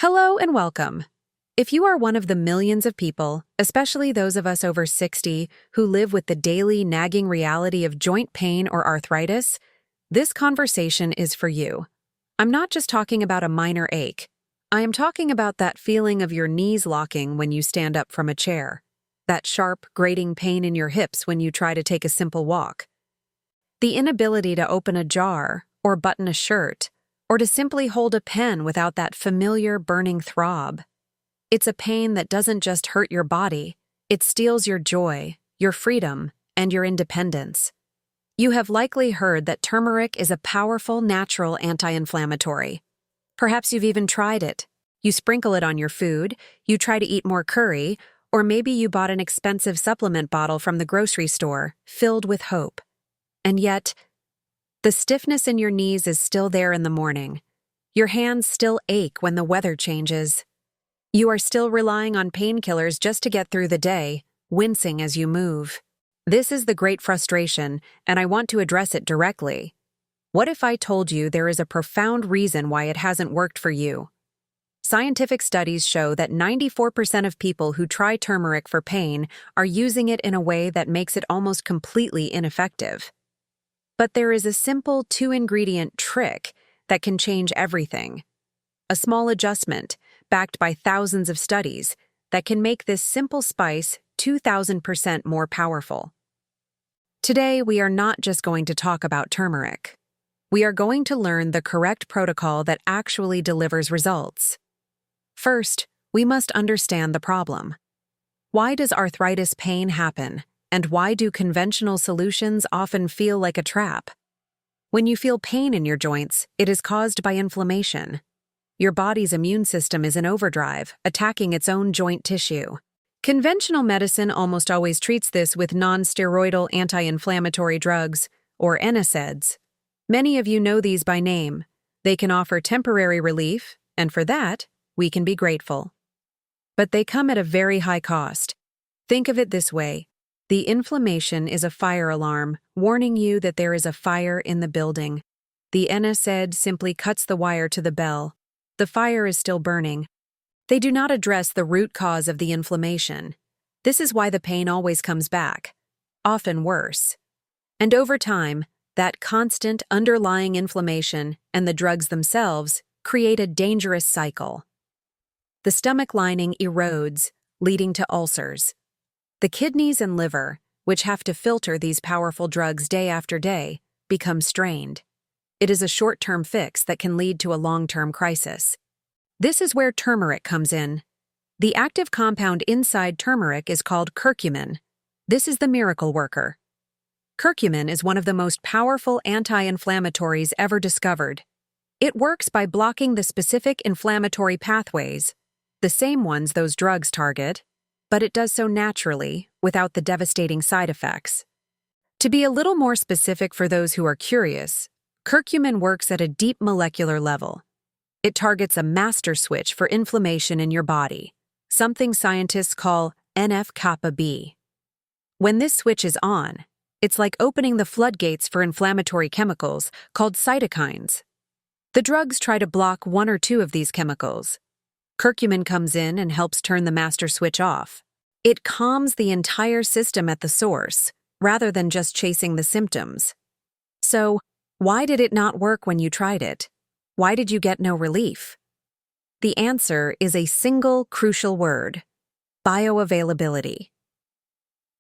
Hello and welcome. If you are one of the millions of people, especially those of us over 60, who live with the daily nagging reality of joint pain or arthritis, this conversation is for you. I'm not just talking about a minor ache. I am talking about that feeling of your knees locking when you stand up from a chair, that sharp, grating pain in your hips when you try to take a simple walk, the inability to open a jar or button a shirt, or to simply hold a pen without that familiar burning throb. It's a pain that doesn't just hurt your body, it steals your joy, your freedom, and your independence. You have likely heard that turmeric is a powerful natural anti-inflammatory. Perhaps you've even tried it. You sprinkle it on your food, you try to eat more curry, or maybe you bought an expensive supplement bottle from the grocery store, filled with hope. And yet, the stiffness in your knees is still there in the morning. Your hands still ache when the weather changes. You are still relying on painkillers just to get through the day, wincing as you move. This is the great frustration, and I want to address it directly. What if I told you there is a profound reason why it hasn't worked for you? Scientific studies show that 94% of people who try turmeric for pain are using it in a way that makes it almost completely ineffective. But there is a simple 2-ingredient trick that can change everything. A small adjustment, backed by thousands of studies, that can make this simple spice 2,000% more powerful. Today, we are not just going to talk about turmeric. We are going to learn the correct protocol that actually delivers results. First, we must understand the problem. Why does arthritis pain happen? And why do conventional solutions often feel like a trap? When you feel pain in your joints, it is caused by inflammation. Your body's immune system is in overdrive, attacking its own joint tissue. Conventional medicine almost always treats this with non-steroidal anti-inflammatory drugs, or NSAIDs. Many of you know these by name. They can offer temporary relief, and for that, we can be grateful. But they come at a very high cost. Think of it this way. The inflammation is a fire alarm, warning you that there is a fire in the building. The NSAID simply cuts the wire to the bell. The fire is still burning. They do not address the root cause of the inflammation. This is why the pain always comes back, often worse. And over time, that constant underlying inflammation and the drugs themselves create a dangerous cycle. The stomach lining erodes, leading to ulcers. The kidneys and liver, which have to filter these powerful drugs day after day, become strained. It is a short-term fix that can lead to a long-term crisis. This is where turmeric comes in. The active compound inside turmeric is called curcumin. This is the miracle worker. Curcumin is one of the most powerful anti-inflammatories ever discovered. It works by blocking the specific inflammatory pathways, the same ones those drugs target, but it does so naturally, without the devastating side effects. To be a little more specific for those who are curious, curcumin works at a deep molecular level. It targets a master switch for inflammation in your body, something scientists call NF-kappa B. When this switch is on, it's like opening the floodgates for inflammatory chemicals called cytokines. The drugs try to block one or two of these chemicals. Curcumin comes in and helps turn the master switch off. It calms the entire system at the source, rather than just chasing the symptoms. So, why did it not work when you tried it? Why did you get no relief? The answer is a single crucial word: bioavailability.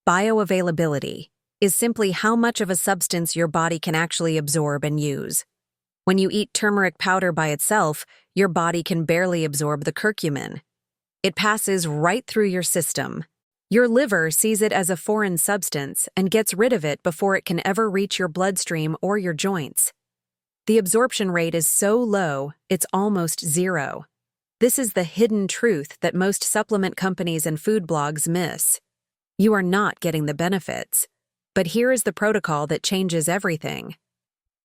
Bioavailability is simply how much of a substance your body can actually absorb and use. When you eat turmeric powder by itself, your body can barely absorb the curcumin. It passes right through your system. Your liver sees it as a foreign substance and gets rid of it before it can ever reach your bloodstream or your joints. The absorption rate is so low, it's almost zero. This is the hidden truth that most supplement companies and food blogs miss. You are not getting the benefits. But here is the protocol that changes everything.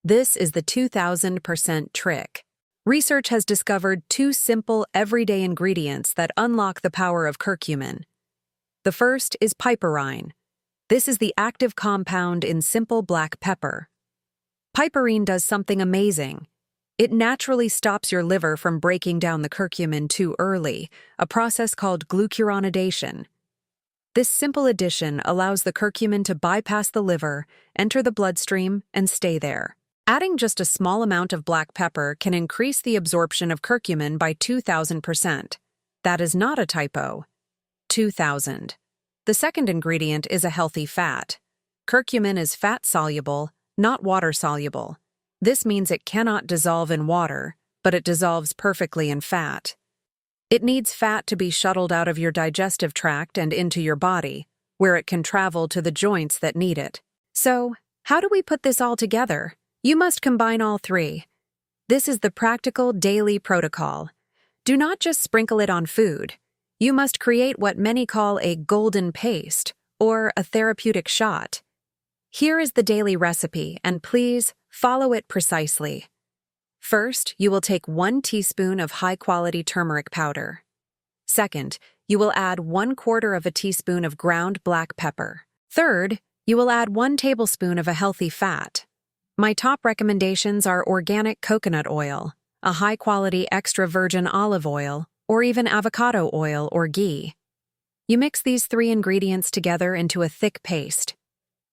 This is the 2,000% trick. Research has discovered 2 simple, everyday ingredients that unlock the power of curcumin. The first is piperine. This is the active compound in simple black pepper. Piperine does something amazing. It naturally stops your liver from breaking down the curcumin too early, a process called glucuronidation. This simple addition allows the curcumin to bypass the liver, enter the bloodstream, and stay there. Adding just a small amount of black pepper can increase the absorption of curcumin by 2,000%. That is not a typo. 2,000. The second ingredient is a healthy fat. Curcumin is fat-soluble, not water-soluble. This means it cannot dissolve in water, but it dissolves perfectly in fat. It needs fat to be shuttled out of your digestive tract and into your body, where it can travel to the joints that need it. So, how do we put this all together? You must combine all three. This is the practical daily protocol. Do not just sprinkle it on food. You must create what many call a golden paste, or a therapeutic shot. Here is the daily recipe, and please follow it precisely. First, you will take 1 teaspoon of high-quality turmeric powder. Second, you will add 1/4 teaspoon of ground black pepper. Third, you will add 1 tablespoon of a healthy fat. My top recommendations are organic coconut oil, a high-quality extra virgin olive oil, or even avocado oil or ghee. You mix these 3 ingredients together into a thick paste.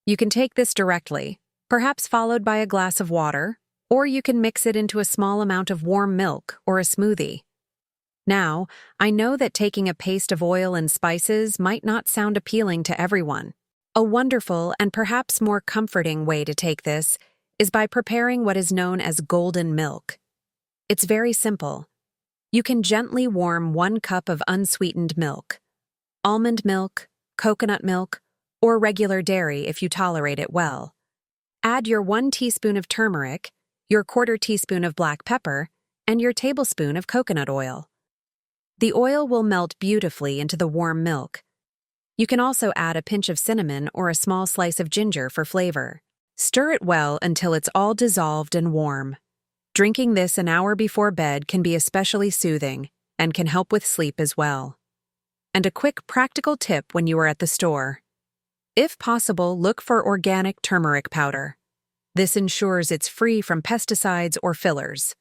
You can take this directly, perhaps followed by a glass of water, or you can mix it into a small amount of warm milk or a smoothie. Now, I know that taking a paste of oil and spices might not sound appealing to everyone. A wonderful and perhaps more comforting way to take this is by preparing what is known as golden milk. It's very simple. You can gently warm 1 cup of unsweetened milk, almond milk, coconut milk, or regular dairy if you tolerate it well. Add your 1 teaspoon of turmeric, your 1/4 teaspoon of black pepper, and your tablespoon of coconut oil. The oil will melt beautifully into the warm milk. You can also add a pinch of cinnamon or a small slice of ginger for flavor. Stir it well until it's all dissolved and warm. Drinking this an hour before bed can be especially soothing and can help with sleep as well. And a quick practical tip when you are at the store. If possible, look for organic turmeric powder. This ensures it's free from pesticides or fillers.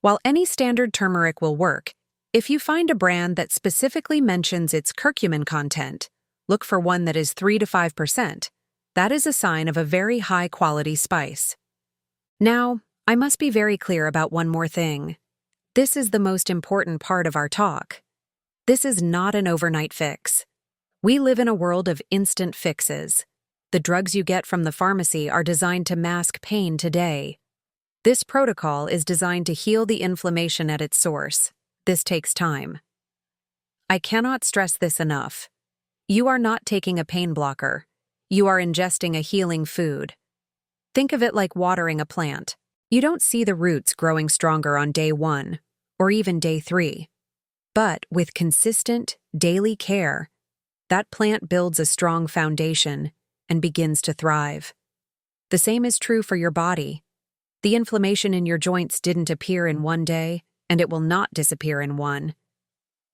While any standard turmeric will work, if you find a brand that specifically mentions its curcumin content, look for one that is 3 to 5%. That is a sign of a very high-quality spice. Now, I must be very clear about one more thing. This is the most important part of our talk. This is not an overnight fix. We live in a world of instant fixes. The drugs you get from the pharmacy are designed to mask pain today. This protocol is designed to heal the inflammation at its source. This takes time. I cannot stress this enough. You are not taking a pain blocker. You are ingesting a healing food. Think of it like watering a plant. You don't see the roots growing stronger on day 1, or even day 3. But with consistent, daily care, that plant builds a strong foundation and begins to thrive. The same is true for your body. The inflammation in your joints didn't appear in one day, and it will not disappear in one.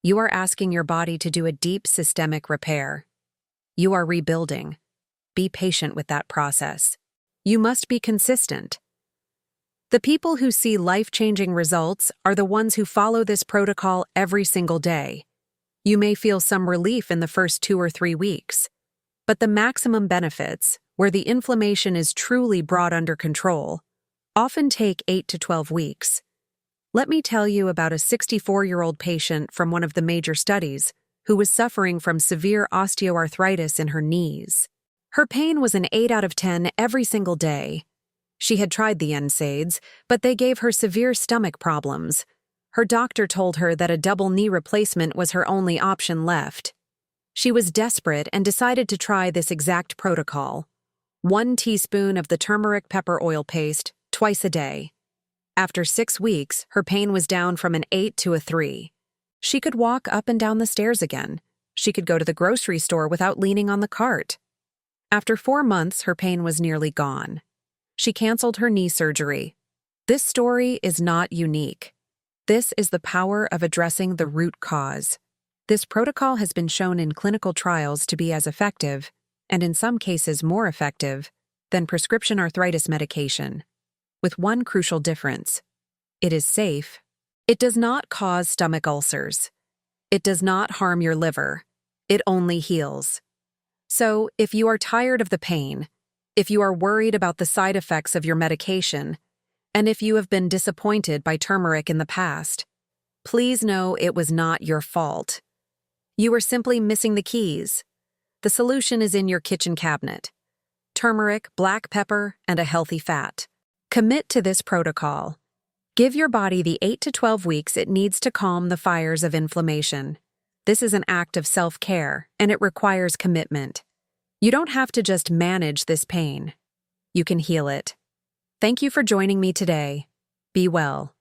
You are asking your body to do a deep systemic repair. You are rebuilding. Be patient with that process. You must be consistent. The people who see life-changing results are the ones who follow this protocol every single day. You may feel some relief in the first 2 or 3 weeks, but the maximum benefits, where the inflammation is truly brought under control, often take 8 to 12 weeks. Let me tell you about a 64-year-old patient from one of the major studies who was suffering from severe osteoarthritis in her knees. Her pain was an 8 out of 10 every single day. She had tried the NSAIDs, but they gave her severe stomach problems. Her doctor told her that a double knee replacement was her only option left. She was desperate and decided to try this exact protocol. 1 teaspoon of the turmeric pepper oil paste twice a day. After 6 weeks, her pain was down from an 8 to a 3. She could walk up and down the stairs again. She could go to the grocery store without leaning on the cart. After 4 months, her pain was nearly gone. She canceled her knee surgery. This story is not unique. This is the power of addressing the root cause. This protocol has been shown in clinical trials to be as effective, and in some cases more effective, than prescription arthritis medication, with one crucial difference. It is safe. It does not cause stomach ulcers. It does not harm your liver. It only heals. So, if you are tired of the pain, if you are worried about the side effects of your medication, and if you have been disappointed by turmeric in the past, please know it was not your fault. You were simply missing the keys. The solution is in your kitchen cabinet. Turmeric, black pepper, and a healthy fat. Commit to this protocol. Give your body the 8 to 12 weeks it needs to calm the fires of inflammation. This is an act of self-care, and it requires commitment. You don't have to just manage this pain. You can heal it. Thank you for joining me today. Be well.